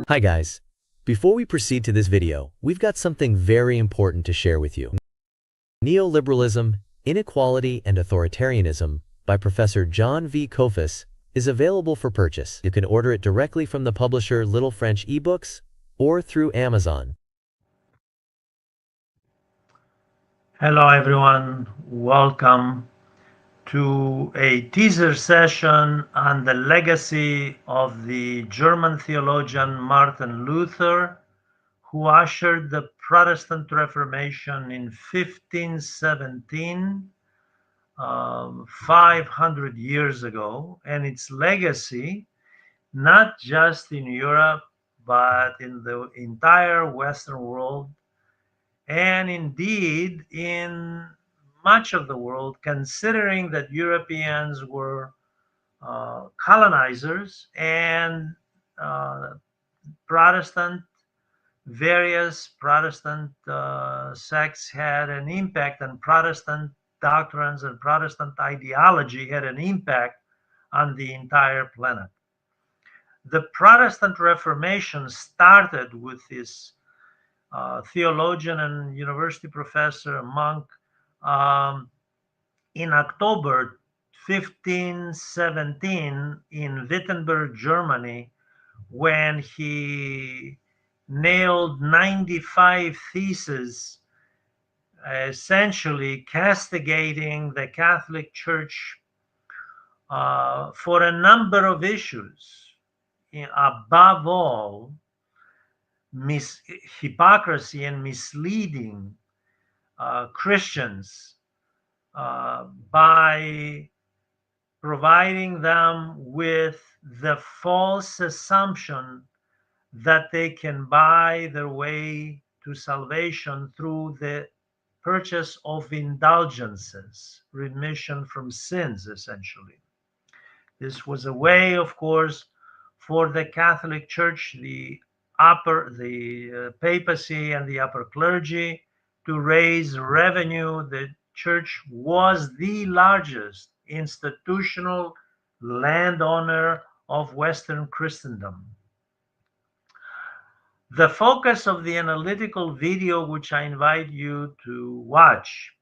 Hi guys. Before we proceed to this video, we've got something very important to share with you. Neoliberalism, Inequality and Authoritarianism by Professor Jon V. Kofas is available for purchase. You can order it directly from the publisher Little French eBooks or through Amazon. Hello everyone, welcome to a teaser session on the legacy of the German theologian Martin Luther, who ushered the Protestant Reformation in 1517, 500 years ago, and its legacy, not just in Europe, but in the entire Western world, and indeed in much of the world, considering that Europeans were colonizers and uh, Protestant, various Protestant sects had an impact, and Protestant doctrines and Protestant ideology had an impact on the entire planet. The Protestant Reformation started with this theologian and university professor, a monk, um, in October 1517 in Wittenberg, Germany, when he nailed 95 theses, essentially castigating the Catholic Church for a number of issues. Above all, hypocrisy and misleading Christians by providing them with the false assumption that they can buy their way to salvation through the purchase of indulgences, remission from sins, essentially. This was a way, of course, for the Catholic Church, the papacy and the upper clergy to raise revenue. The church was the largest institutional landowner of Western Christendom. The focus of the analytical video, which I invite you to watch,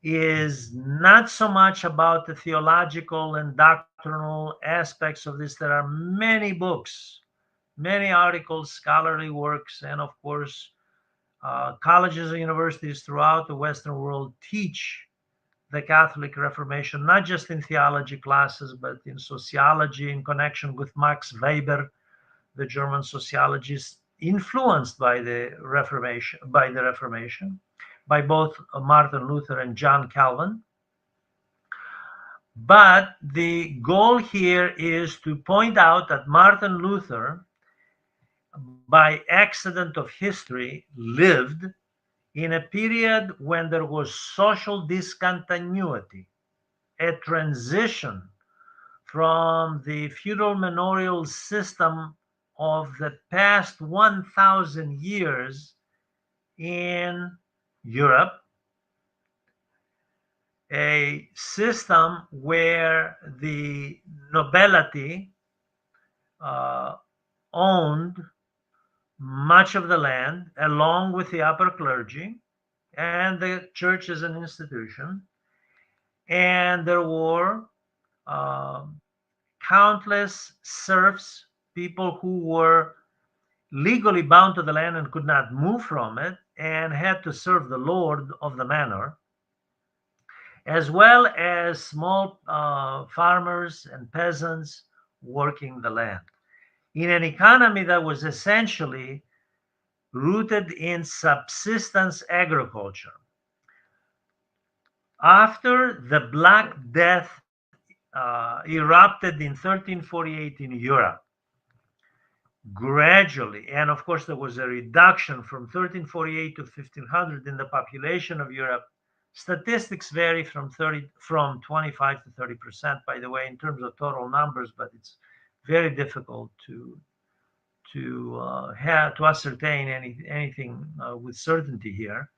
is not so much about the theological and doctrinal aspects of this. There are many books, many articles, scholarly works, and of course, colleges and universities throughout the Western world teach the Catholic Reformation, not just in theology classes, but in sociology, in connection with Max Weber, the German sociologist influenced by the Reformation, by both Martin Luther and John Calvin. But the goal here is to point out that Martin Luther, by accident of history, lived in a period when there was social discontinuity, a transition from the feudal manorial system of the past 1,000 years in Europe, a system where the nobility owned much of the land, along with the upper clergy, and the church as an institution. And there were countless serfs, people who were legally bound to the land and could not move from it and had to serve the lord of the manor, as well as small farmers and peasants working the land in an economy that was essentially rooted in subsistence agriculture. After the Black Death erupted in 1348 in Europe, gradually, and of course there was a reduction from 1348 to 1500 in the population of Europe. Statistics vary from 25 to 30%, by the way, in terms of total numbers, but it's very difficult to ascertain anything with certainty here.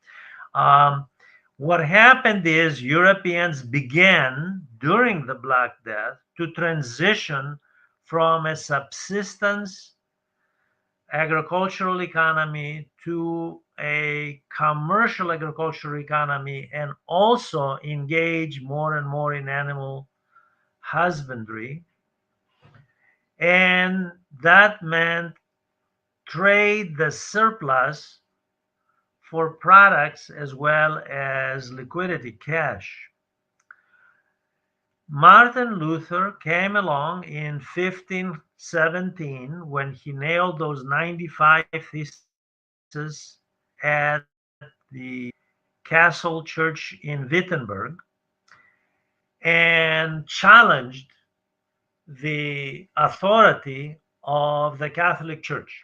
What happened is Europeans began during the Black Death to transition from a subsistence agricultural economy to a commercial agricultural economy, and also engage more and more in animal husbandry. And that meant trade the surplus for products as well as liquidity, cash. Martin Luther came along in 1517 when he nailed those 95 theses at the castle church in Wittenberg and challenged the authority of the Catholic Church.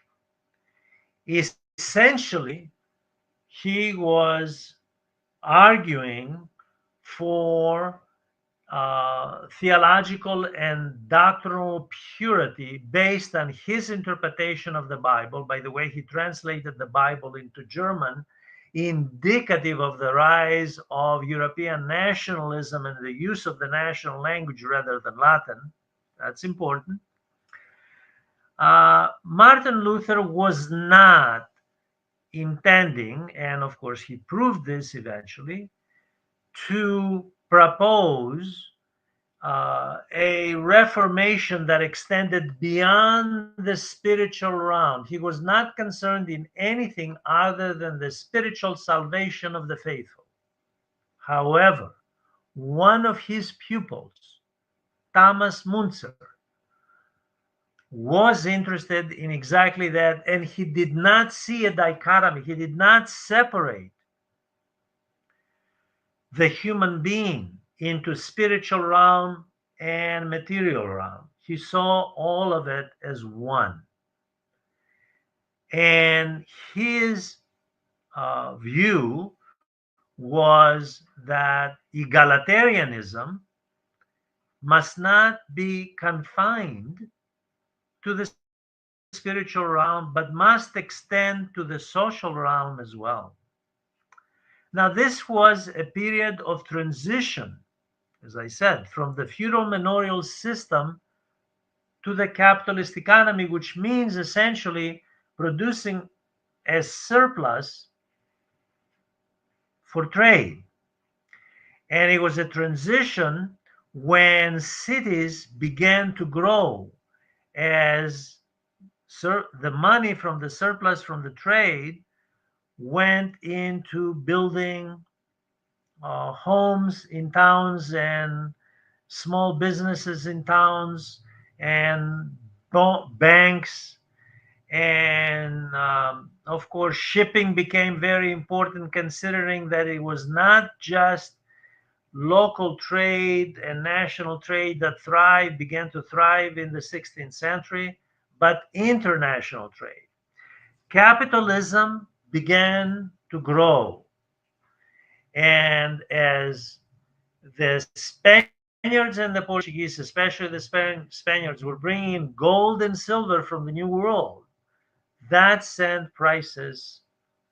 Essentially, he was arguing for theological and doctrinal purity based on his interpretation of the Bible. By the way, he translated the Bible into German, indicative of the rise of European nationalism and the use of the national language rather than Latin. That's important. Martin Luther was not intending, and of course he proved this eventually, to propose a reformation that extended beyond the spiritual realm. He was not concerned in anything other than the spiritual salvation of the faithful. However, one of his pupils, Thomas Munzer, was interested in exactly that, and he did not see a dichotomy. He did not separate the human being into spiritual realm and material realm. He saw all of it as one. And his view was that egalitarianism must not be confined to the spiritual realm, but must extend to the social realm as well. Now, this was a period of transition, as I said, from the feudal manorial system to the capitalist economy, which means essentially producing a surplus for trade. And it was a transition when cities began to grow as the money from the surplus from the trade went into building homes in towns and small businesses in towns and banks. And of course, shipping became very important, considering that it was not just local trade and national trade that began to thrive in the 16th century, but international trade. Capitalism began to grow. And as the Spaniards and the Portuguese, especially the Spaniards, were bringing in gold and silver from the New World, that sent prices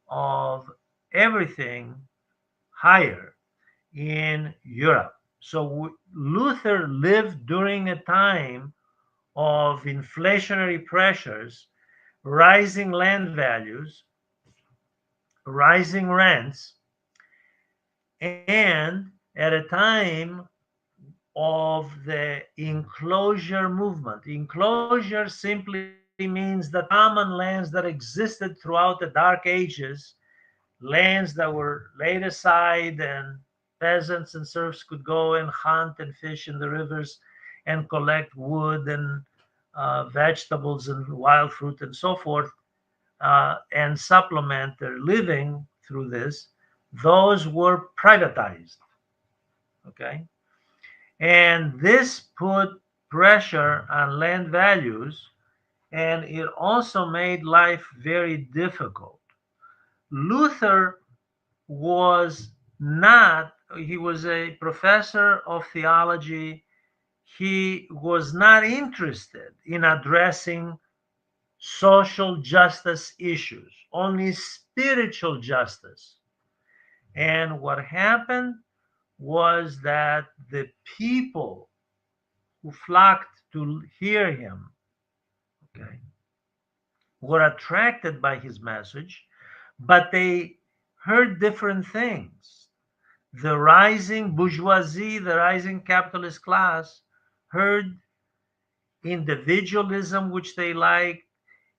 of everything higher in Europe. So Luther lived during a time of inflationary pressures, rising land values, rising rents, and at a time of the enclosure movement. Enclosure simply means the common lands that existed throughout the Dark Ages, lands that were laid aside, and peasants and serfs could go and hunt and fish in the rivers and collect wood and vegetables and wild fruit and so forth, and supplement their living through this. Those were privatized. Okay. And this put pressure on land values, and it also made life very difficult. Luther was not, he was a professor of theology. He was not interested in addressing social justice issues, only spiritual justice. And what happened was that the people who flocked to hear him, okay, were attracted by his message, but they heard different things. The rising bourgeoisie, the rising capitalist class, heard individualism, which they liked,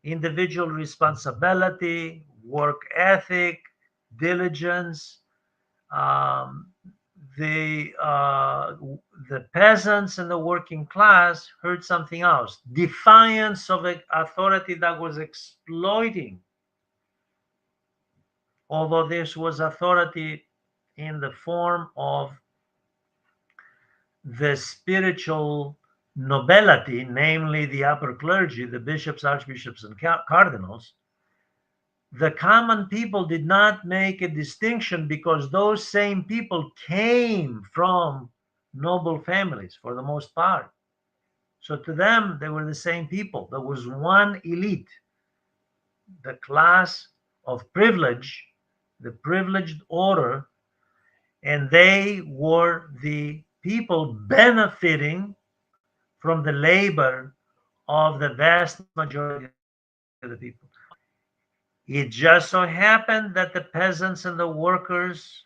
individual responsibility, work ethic, diligence. Um, the peasants and the working class heard something else: defiance of an authority that was exploiting. Although this was authority in the form of the spiritual nobility, namely the upper clergy, the bishops, archbishops, and cardinals, the common people did not make a distinction because those same people came from noble families for the most part. So to them, they were the same people. There was one elite, the class of privilege, the privileged order, and they were the people benefiting from the labor of the vast majority of the people. It just so happened that the peasants and the workers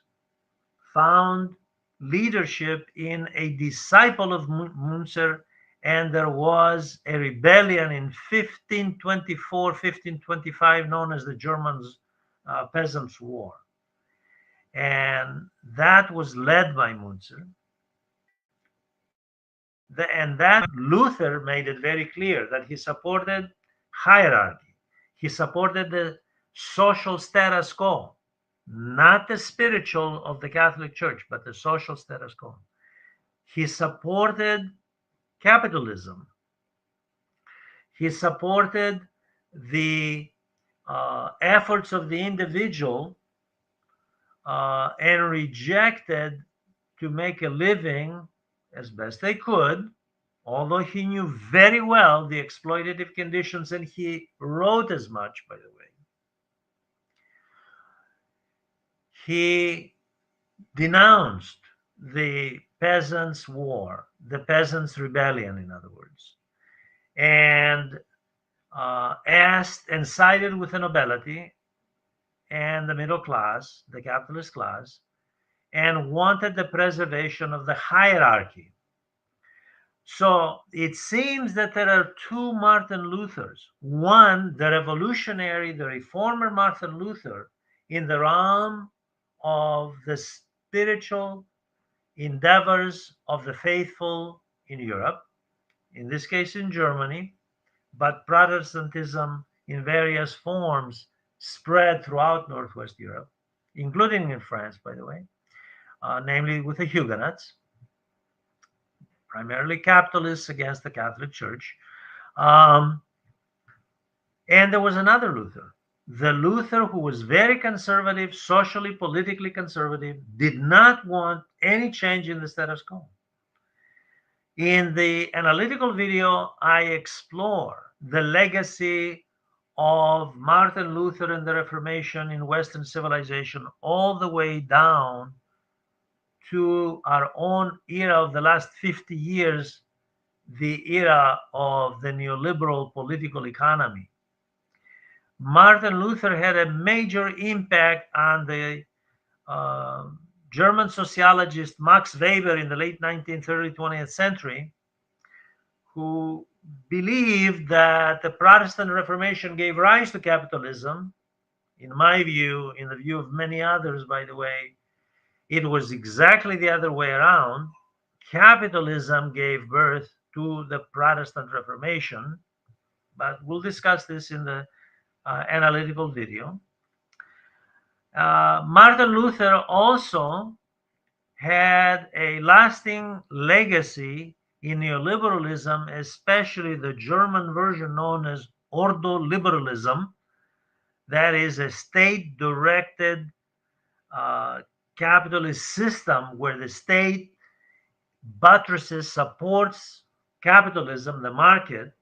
found leadership in a disciple of Munzer, and there was a rebellion in 1524, 1525, known as the Germans' Peasants' War. And that was led by Munzer. And that Luther made it very clear that he supported hierarchy. He supported the social status quo, not the spiritual of the Catholic Church, but the social status quo. He supported capitalism. He supported the efforts of the individual and rejected to make a living as best they could, although he knew very well the exploitative conditions, and he wrote as much, by the way. He denounced the peasants' war, the peasants' rebellion, in other words, and asked and sided with the nobility and the middle class, the capitalist class, and wanted the preservation of the hierarchy. So it seems that there are two Martin Luthers. One, the revolutionary, the reformer Martin Luther, in the realm of the spiritual endeavors of the faithful in Europe, in this case in Germany, but Protestantism in various forms spread throughout Northwest Europe, including in France, by the way, namely with the Huguenots, primarily capitalists against the Catholic Church. Um, and there was another Luther, the Luther who was very conservative, socially, politically conservative, did not want any change in the status quo. In the analytical video, I explore the legacy of Martin Luther and the Reformation in Western civilization all the way down to our own era of the last 50 years, the era of the neoliberal political economy. Martin Luther had a major impact on the uh, German sociologist Max Weber in the late 19th, early 20th century, who believed that the Protestant Reformation gave rise to capitalism. In my view, in the view of many others, by the way, it was exactly the other way around. Capitalism gave birth to the Protestant Reformation, but we'll discuss this in the analytical video. Martin Luther also had a lasting legacy in neoliberalism, especially the German version known as Ordo liberalism, that is a state directed capitalist system where the state buttresses, supports capitalism, the market,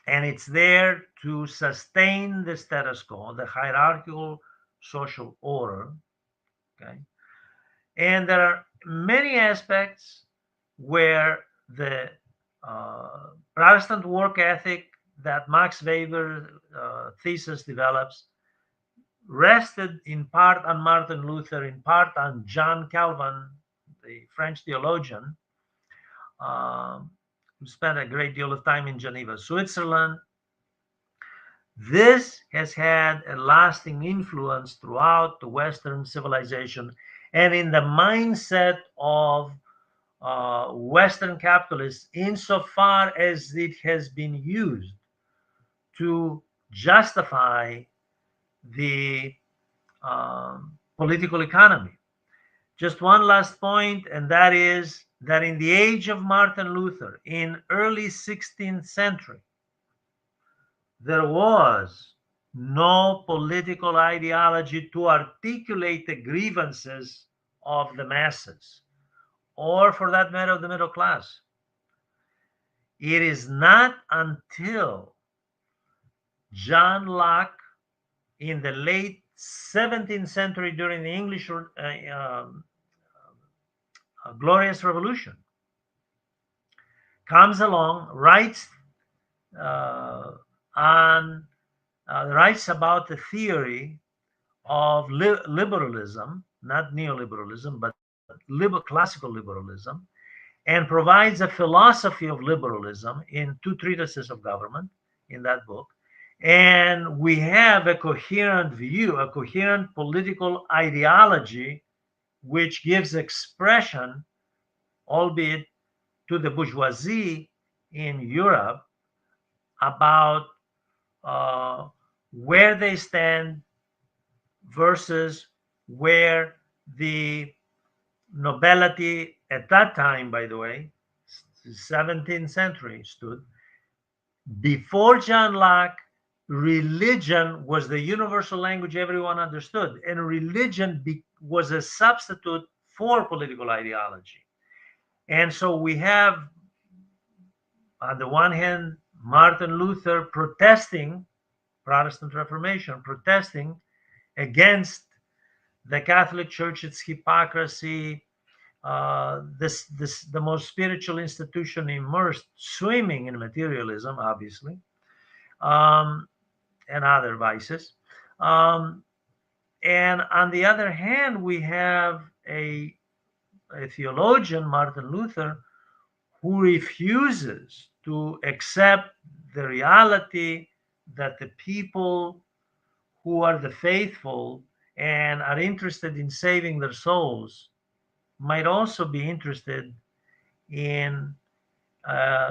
and it's there to sustain the status quo, the hierarchical social order. Okay, and there are many aspects where the Protestant work ethic that Max Weber thesis develops rested in part on Martin Luther, in part on John Calvin, the French theologian, who spent a great deal of time in Geneva, Switzerland. This has had a lasting influence throughout the Western civilization and in the mindset of Western capitalists, insofar as it has been used to justify the political economy. Just one last point, and that is that in the age of Martin Luther, in early 16th century, there was no political ideology to articulate the grievances of the masses, or for that matter, of the middle class. It is not until John Locke in the late 17th century during the English Glorious Revolution comes along, writes on writes about the theory of liberalism, not neoliberalism, but classical liberalism, and provides a philosophy of liberalism in two treatises of government in that book. And we have a coherent view, a coherent political ideology, which gives expression, albeit to the bourgeoisie in Europe, about where they stand versus where the nobility at that time, by the way, 17th century, stood. Before John Locke, religion was the universal language everyone understood, and religion was a substitute for political ideology. And so we have, on the one hand, Martin Luther protesting, Protestant Reformation, protesting against the Catholic Church, its hypocrisy, the most spiritual institution immersed, swimming in materialism, obviously, and other vices. And on the other hand, we have a theologian, Martin Luther, who refuses to accept the reality that the people who are the faithful and are interested in saving their souls might also be interested in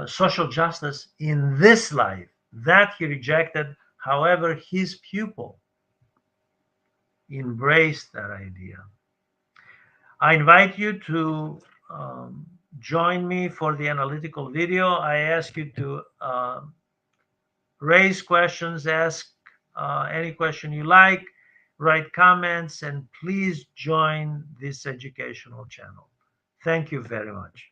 social justice in this life. That he rejected. However, his pupil embraced that idea. I invite you to join me for the analytical video. I ask you to raise questions, ask any question you like, write comments, and please join this educational channel. Thank you very much.